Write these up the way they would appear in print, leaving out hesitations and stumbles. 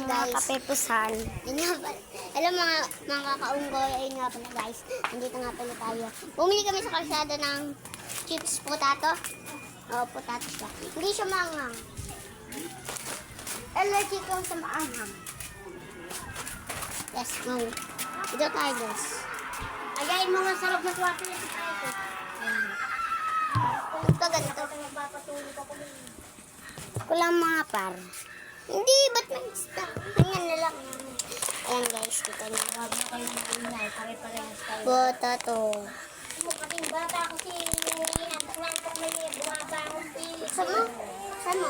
mga guys. kapepusan. Yun nga pala. Hello mga kaunggoy. Ayun nga pala guys. Nandito nga pala tayo. Bumili kami sa kalsada ng chips potato. Oo, potato siya. Hindi siya maanghang. Allergic lang sa maanghang. Yes, no. Ito tayo guys. Ayain mo nga sarap na tuwate na ito. Ito ganito. Kulang mga par. Hindi, ba't may stock? Ganyan na lang. Ayan guys, kita niyo. Huwag mo kayo mag-inay. Pare-parehas tayo. Potato. Mo kating bata kasi nantok-nantok na niya. Bumaba akong pilit. Saan mo? Saan mo?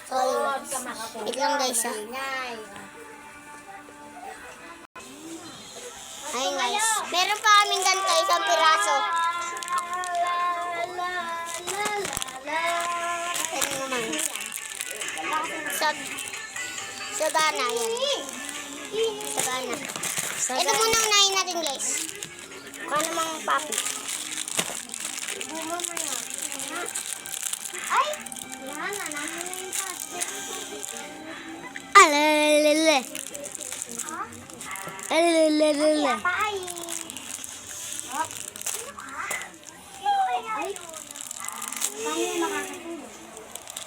So, yun. Wait lang guys ah. Ayun guys. Meron pa kaming ganito, isang piraso. Ano naman? Sagana, yan. Sagana. Ito muna unahin natin guys. Mukha namang papi. Ay! Alalala. Alalala.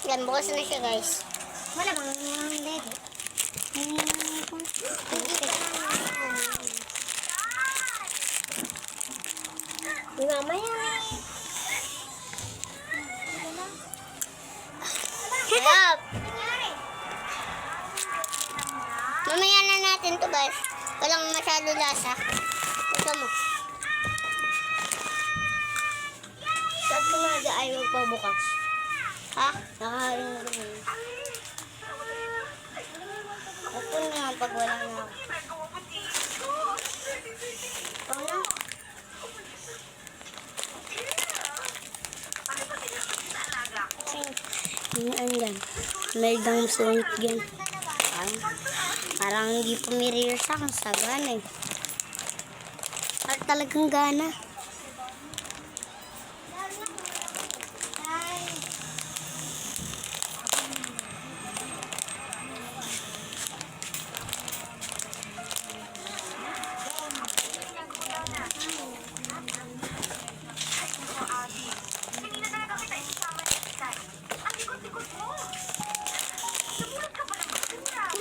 Yan, bukas na siya guys. Wala bang lego? Mamaya. Sarap! Mamaya na natin to guys. Walang masyado lasa. Ito mo. Saan ko nga ay magpabukas? Ha? Nakahain na rin. Ito na pag wala na. Ito na. Ano yan? Meldang sungit yan. Parang hindi pumirir sa akin sa gana eh. Parang talagang gana.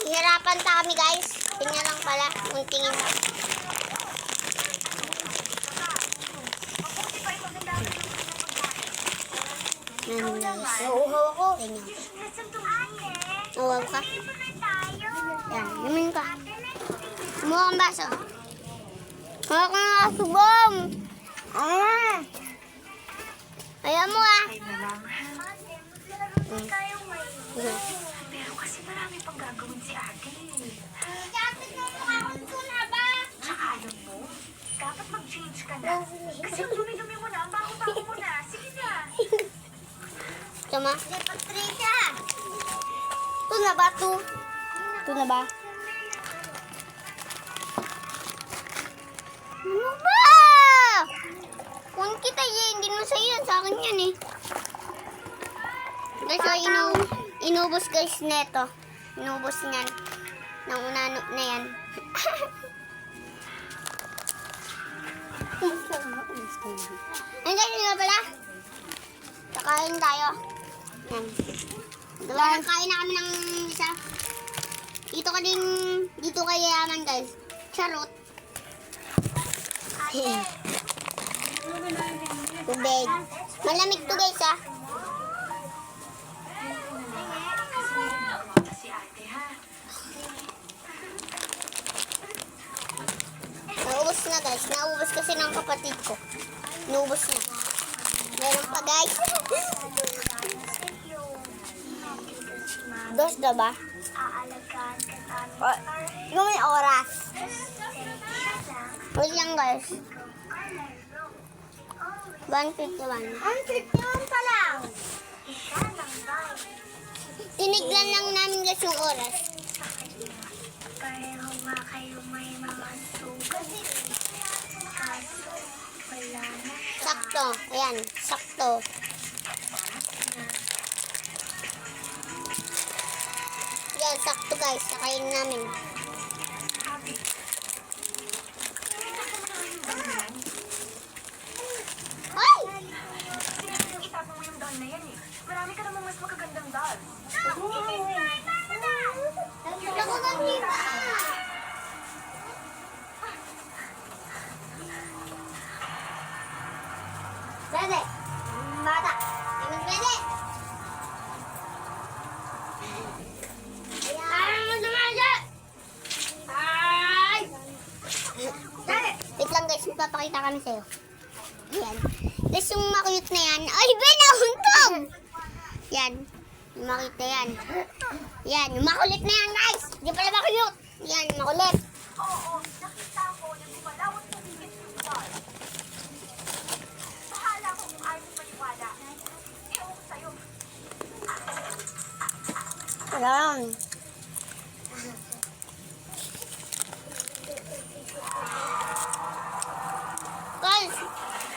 Hihirapan ta kami guys. Tingnan lang pala. Muntingin lang. Ano guys? Nauuhaw ako. Tingnan. Nauuhaw ka? Yan. Yamin ka. Kumuha kang baso. Kumuha ka ng aso, Bom. Ayaw mo ah. Pero kasi marami pang gagawin si ate. Tsaka alam mo, dapat mag-change ka na. Kasi dumi-dumi mo na, ang baho-baho mo na. Sige na. Tama? Patricia! Ito na ba ito? Ito na ba? Ano ba? Kung kita yan, hindi mo sa'yo yan. Sa akin yan eh. Guys, so, inubos guys neto. Inubos niyan. Nang unano na yan. Ayun guys, yun nga pala. Kakain tayo. Yan. Diba, kain na kami ng isa. Dito kay Yaman guys. Charot. Tubig. Malamig to guys ah. Si ate ha. Naubos na guys. Naubos kasi ng kapatid ko. Naubos na. Meron pa guys. Dos na ba? Yung may oras. Wait lang guys. 151. Ang 51 pa lang. Tiniglan lang namin guys yung oras. Pareho nga kayo may mga sugat. Kaso, wala na. Sakto. Ayan. Sakto. guys, kakainin namin. Abby. Tingnan mo naman yung dahon na yan. Hoy! Tingnan mo yung itapon mo yung dahon na yan eh. Marami ka namang mas magagandang dahon. Naku, ganito. Bebe! Bata! Kami bebe! Wait lang guys, magpapakita kami sa'yo. Yan. Tapos yung makuyot na yan. Ay, Ben! Nahuntog! Yan. Yung makuyot na yan. Yan. Yung makulit na yan, guys! Di pala makuyot. Yan, makulit. Oo, nakita ko na bumalawat mo higit yung dahon. Bahala ko kung ayaw mo maniwala. Ewan ko sa'yo. Alam. Guys,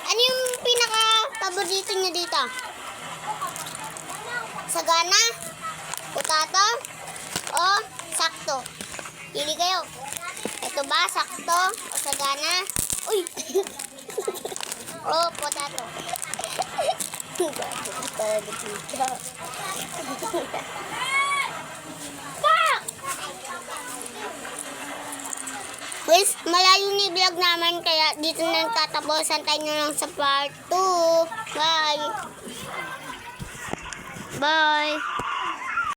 ano yung pinaka-paborito nyo dito? Sagana? Potato? O sakto? Pili kayo. Ito ba sakto o sagana? Uy! O potato? Pak! Guys, malayo ni vlog naman kaya dito na nagtatapos. Antayin nyo lang sa part 2. Bye! Bye!